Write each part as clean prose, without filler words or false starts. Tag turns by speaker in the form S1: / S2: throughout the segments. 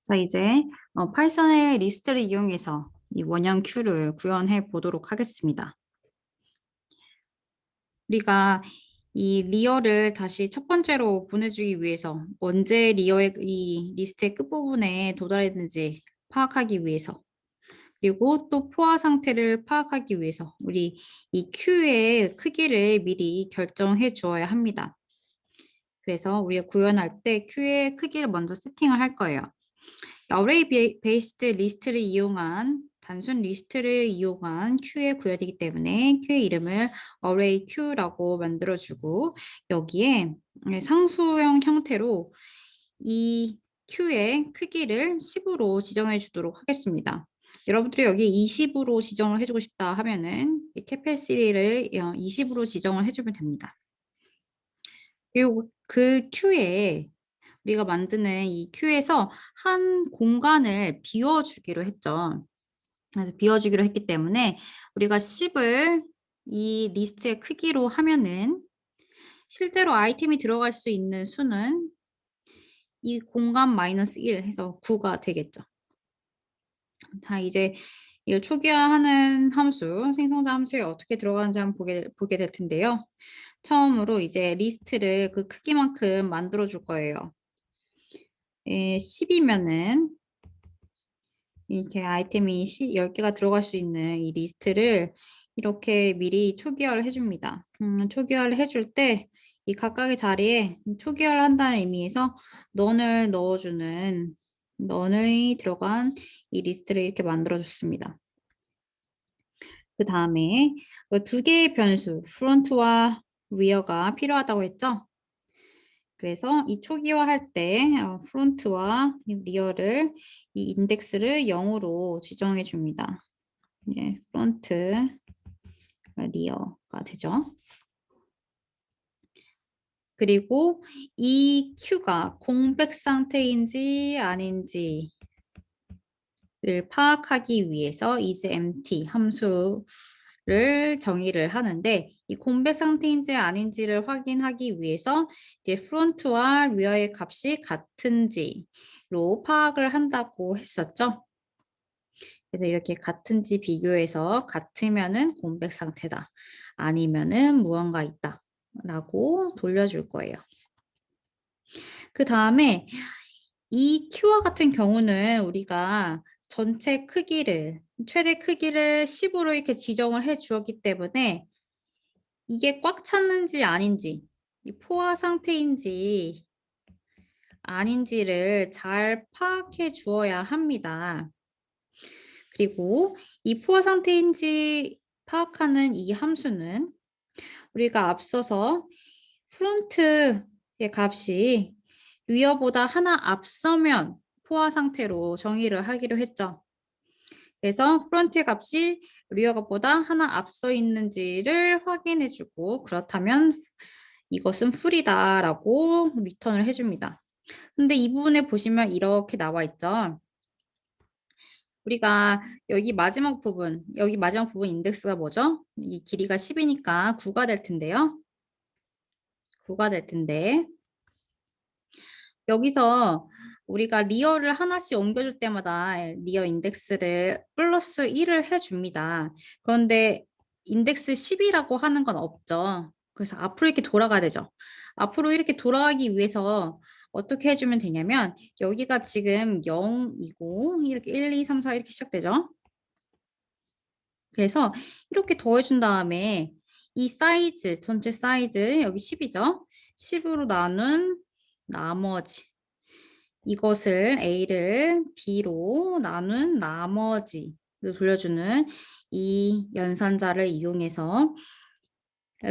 S1: 자, 이제 파이썬의 리스트를 이용해서 이 원형 큐를 구현해 보도록 하겠습니다. 우리가 이 리어를 다시 첫 번째로 보내주기 위해서 언제 리어의 이 리스트의 끝부분에 도달했는지 파악하기 위해서, 그리고 또 포화 상태를 파악하기 위해서 우리 이 큐의 크기를 미리 결정해 주어야 합니다. 그래서 우리가 구현할 때 큐의 크기를 먼저 세팅을 할 거예요. 어레이 베이스드 리스트를 이용한 단순 리스트를 이용한 큐의 구현이기 때문에 큐의 이름을 array que라고 만들어주고, 여기에 상수형 형태로 이 큐의 크기를 10으로 지정해 주도록 하겠습니다. 여러분들이 여기 20으로 지정을 해주고 싶다 하면은 이 캐패시티를 20으로 지정을 해주면 됩니다. 그리고 그 큐에 우리가 만드는 이 큐에서 한 공간을 비워주기로 했죠. 그래서 비워주기로 했기 때문에 우리가 10을 이 리스트의 크기로 하면은 실제로 아이템이 들어갈 수 있는 수는 이 공간 마이너스 1 해서 9가 되겠죠. 자, 이제 이걸 초기화하는 함수, 생성자 함수에 어떻게 들어가는지 한번 보게 될 텐데요. 처음으로 이제 리스트를 그 크기만큼 만들어 줄 거예요. 10이면은 이렇게 아이템이 10개가 들어갈 수 있는 이 리스트를 이렇게 미리 초기화를 해줍니다. 초기화를 해줄 때 이 각각의 자리에 초기화를 한다는 의미에서 넌을 넣어주는 넌이 들어간 이 리스트를 이렇게 만들어 줬습니다. 그 다음에 두 개의 변수 프론트와 리어가 필요하다고 했죠. 그래서 이 초기화할 때 프론트와 리어를 이 인덱스를 0으로 지정해 줍니다. 예, 프론트 리어가 되죠. 그리고 이 큐가 공백 상태인지 아닌지를 파악하기 위해서 isEmpty 함수를 정의를 하는데, 이 공백 상태인지 아닌지를 확인하기 위해서 이제 프론트와 리어의 값이 같은지로 파악을 한다고 했었죠. 그래서 이렇게 같은지 비교해서 같으면은 공백 상태다, 아니면은 무언가 있다 라고 돌려줄 거예요. 그 다음에 이 큐와 같은 경우는 우리가 전체 크기를, 최대 크기를 10으로 이렇게 지정을 해 주었기 때문에 이게 꽉 찼는지 아닌지, 이 포화 상태인지 아닌지를 잘 파악해 주어야 합니다. 그리고 이 포화 상태인지 파악하는 이 함수는 우리가 앞서서 프론트의 값이 리어보다 하나 앞서면 포화 상태로 정의를 하기로 했죠. 그래서 프론트의 값이 리어 값보다 하나 앞서 있는지를 확인해주고, 그렇다면 이것은 풀이다라고 리턴을 해줍니다. 근데 이 부분에 보시면 이렇게 나와 있죠. 우리가 여기 마지막 부분 인덱스가 뭐죠? 이 길이가 10이니까 9가 될 텐데요. 9가 될 텐데, 여기서 우리가 리어를 하나씩 옮겨줄 때마다 리어 인덱스를 플러스 1을 해줍니다. 그런데 인덱스 10이라고 하는 건 없죠. 그래서 앞으로 이렇게 돌아가야 되죠. 앞으로 이렇게 돌아가기 위해서 어떻게 해주면 되냐면, 여기가 지금 0이고 이렇게 1, 2, 3, 4 이렇게 시작되죠. 그래서 이렇게 더해준 다음에 이 사이즈, 전체 사이즈 여기 10이죠. 10으로 나눈 나머지, 이것을 A를 B로 나눈 나머지를 돌려주는 이 연산자를 이용해서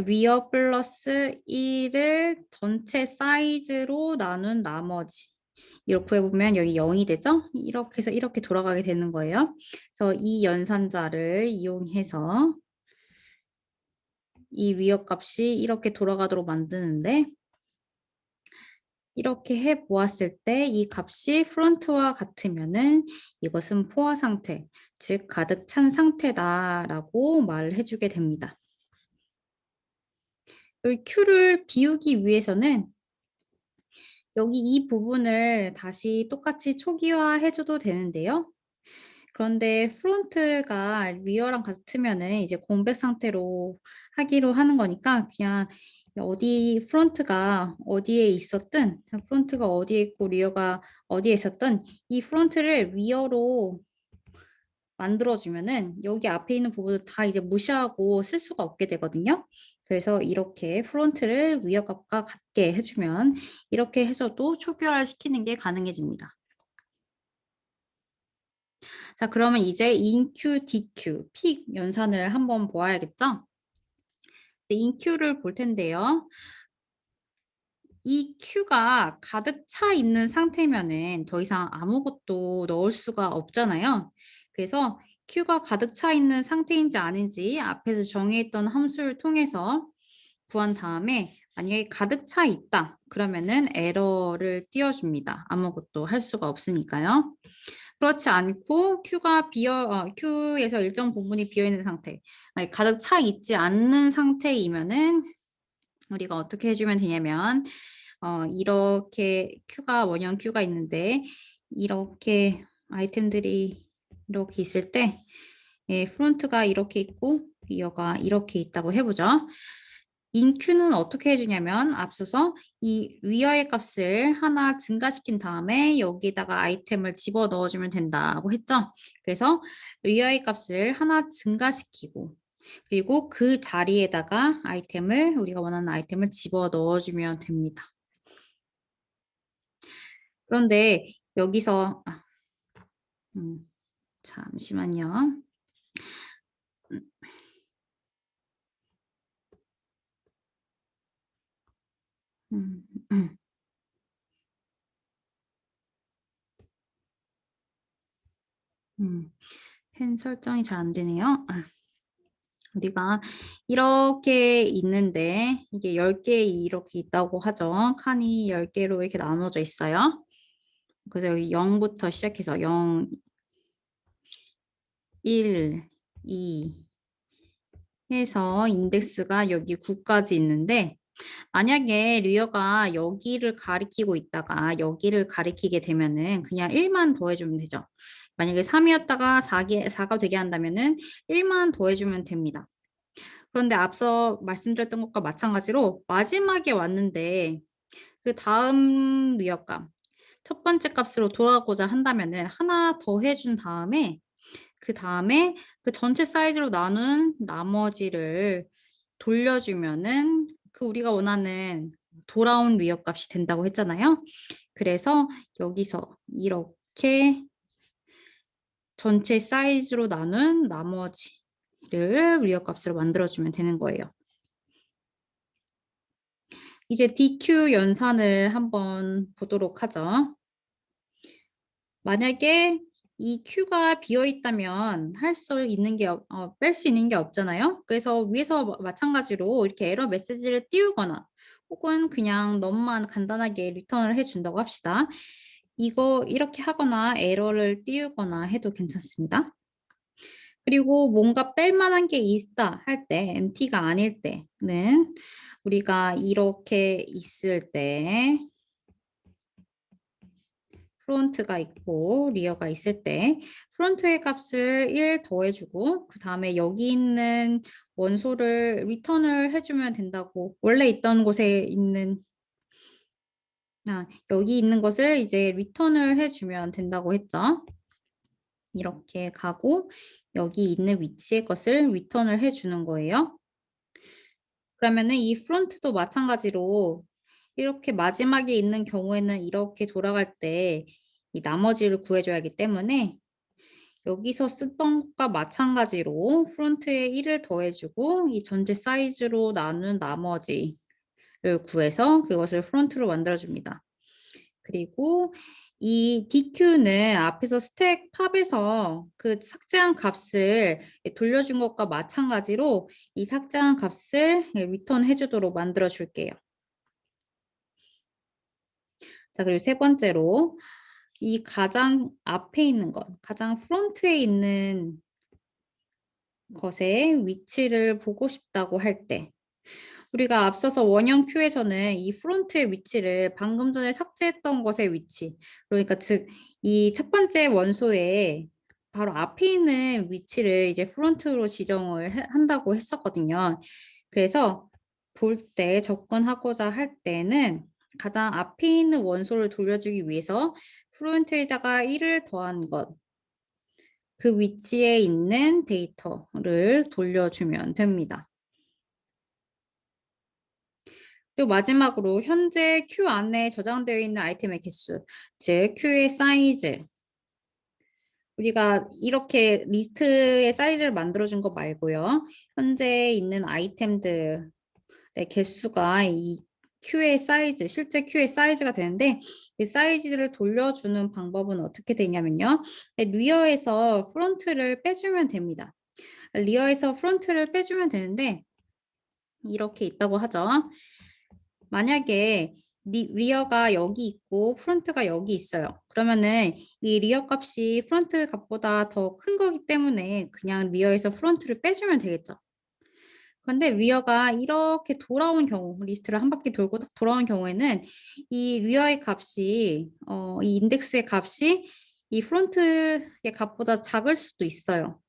S1: 위어 플러스 1을 전체 사이즈로 나눈 나머지, 이렇게 구해보면 여기 0이 되죠? 이렇게 해서 이렇게 돌아가게 되는 거예요. 그래서 이 연산자를 이용해서 이 위어 값이 이렇게 돌아가도록 만드는데, 이렇게 해 보았을 때 이 값이 프론트와 같으면은 이것은 포화 상태, 즉 가득 찬 상태다라고 말을 해주게 됩니다. 이 Q를 비우기 위해서는 여기 이 부분을 다시 똑같이 초기화해 줘도 되는데요. 그런데 프론트가 리어랑 같으면은 이제 공백 상태로 하기로 하는 거니까 그냥 어디 프론트가 어디에 있었든 프론트가 어디에 있고 리어가 어디에 있었든 이 프론트를 리어로 만들어 주면은 여기 앞에 있는 부분을 다 이제 무시하고 쓸 수가 없게 되거든요. 그래서 이렇게 프론트를 리어 값과 같게 해 주면 이렇게 해서도 초기화를 시키는 게 가능해집니다. 자, 그러면 이제 인큐, 디큐, 픽 연산을 한번 보아야겠죠? 이제 인큐를 볼 텐데요. 이 큐가 가득 차 있는 상태면은 더 이상 아무것도 넣을 수가 없잖아요. 그래서 큐가 가득 차 있는 상태인지 아닌지 앞에서 정의했던 함수를 통해서 구한 다음에 만약에 가득 차 있다. 그러면은 에러를 띄워줍니다. 아무것도 할 수가 없으니까요. 그렇지 않고 Q에서 일정 부분이 비어 있는 상태, 아니, 가득 차 있지 않는 상태이면은 우리가 어떻게 해주면 되냐면 이렇게 원형 Q가 있는데 이렇게 아이템들이 이렇게 있을 때 프론트가 이렇게 있고 리어가 이렇게 있다고 해보죠. 인큐는 어떻게 해주냐면 앞서서 이 위어의 값을 하나 증가시킨 다음에 여기다가 아이템을 집어 넣어주면 된다고 했죠. 그래서 위어의 값을 하나 증가시키고 그리고 그 자리에다가 우리가 원하는 아이템을 집어 넣어주면 됩니다. 그런데 여기서 잠시만요. 음, 펜 설정이 잘 안 되네요. 우리가 이렇게 있는데 이게 10개 이렇게 있다고 하죠. 칸이 10개로 이렇게 나눠져 있어요. 그래서 여기 0부터 시작해서 0, 1, 2 해서 인덱스가 여기 9까지 있는데 만약에 리어가 여기를 가리키고 있다가 여기를 가리키게 되면은 그냥 1만 더해주면 되죠. 만약에 3이었다가 4가 되게 한다면은 1만 더해주면 됩니다. 그런데 앞서 말씀드렸던 것과 마찬가지로 마지막에 왔는데 그 다음 리어값 첫 번째 값으로 돌아가고자 한다면은 하나 더 해준 다음에 그 다음에 그 전체 사이즈로 나눈 나머지를 돌려주면은 그 우리가 원하는 돌아온 리어 값이 된다고 했잖아요. 그래서 여기서 이렇게 전체 사이즈로 나눈 나머지를 리어 값으로 만들어주면 되는 거예요. 이제 DQ 연산을 한번 보도록 하죠. 만약에 이 Q가 비어 있다면 뺄 수 있는 게 없잖아요. 그래서 위에서 마찬가지로 이렇게 에러 메시지를 띄우거나 혹은 그냥 너무만 간단하게 리턴을 해준다고 합시다. 이거 이렇게 하거나 에러를 띄우거나 해도 괜찮습니다. 그리고 뭔가 뺄 만한 게 있다 할 때, empty가 아닐 때는 우리가 이렇게 있을 때 프론트가 있고 리어가 있을 때 프론트의 값을 1 더해주고 그 다음에 여기 있는 원소를 리턴을 해주면 된다고 원래 있던 곳에 있는 여기 있는 것을 이제 리턴을 해주면 된다고 했죠. 이렇게 가고 여기 있는 위치의 것을 리턴을 해주는 거예요. 그러면은 이 프론트도 마찬가지로 이렇게 마지막에 있는 경우에는 이렇게 돌아갈 때 이 나머지를 구해줘야 하기 때문에 여기서 쓰던 것과 마찬가지로 프론트에 1을 더해주고 이 전체 사이즈로 나눈 나머지를 구해서 그것을 프론트로 만들어줍니다. 그리고 이 DQ는 앞에서 스택 팝에서 그 삭제한 값을 돌려준 것과 마찬가지로 이 삭제한 값을 리턴 해주도록 만들어 줄게요. 자, 그리고 세 번째로 이 가장 앞에 있는 것, 가장 프론트에 있는 것의 위치를 보고 싶다고 할 때, 우리가 앞서서 원형 Q에서는 이 프론트의 위치를 방금 전에 삭제했던 것의 위치, 그러니까 즉 이 첫 번째 원소의 바로 앞에 있는 위치를 이제 프론트로 지정을 한다고 했었거든요. 그래서 볼 때 접근하고자 할 때는 가장 앞에 있는 원소를 돌려주기 위해서 프론트에다가 1을 더한 것, 그 위치에 있는 데이터를 돌려주면 됩니다. 그리고 마지막으로 현재 큐 안에 저장되어 있는 아이템의 개수, 즉 큐의 사이즈. 우리가 이렇게 리스트의 사이즈를 만들어 준 거 말고요. 현재 있는 아이템들의 개수가 이 큐의 사이즈, 실제 큐의 사이즈가 되는데 이 사이즈를 돌려주는 방법은 어떻게 되냐면요. 리어에서 프론트를 빼주면 됩니다. 리어에서 프론트를 빼주면 되는데 이렇게 있다고 하죠. 만약에 리어가 여기 있고 프론트가 여기 있어요. 그러면은 이 리어 값이 프론트 값보다 더 큰 거기 때문에 그냥 리어에서 프론트를 빼주면 되겠죠. 그런데 리어가 이렇게 돌아온 경우, 리스트를 한 바퀴 돌고 딱 돌아온 경우에는 이 리어의 값이 이 인덱스의 값이 이 프론트의 값보다 작을 수도 있어요.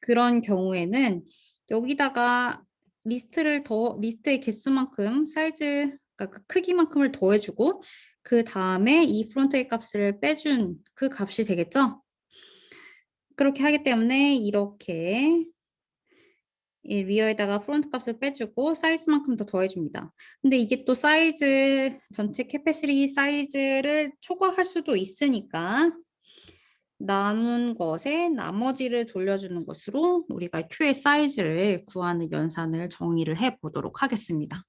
S1: 그런 경우에는 여기다가 리스트의 개수만큼 사이즈, 그러니까 그 크기만큼을 더해주고 그 다음에 이 프론트의 값을 빼준 그 값이 되겠죠? 그렇게 하기 때문에 이렇게 이 리어에다가 프론트 값을 빼주고 사이즈만큼 더 더해줍니다. 근데 이게 또 사이즈, 전체 캐패시티 사이즈를 초과할 수도 있으니까 나눈 것에 나머지를 돌려주는 것으로 우리가 큐의 사이즈를 구하는 연산을 정의를 해 보도록 하겠습니다.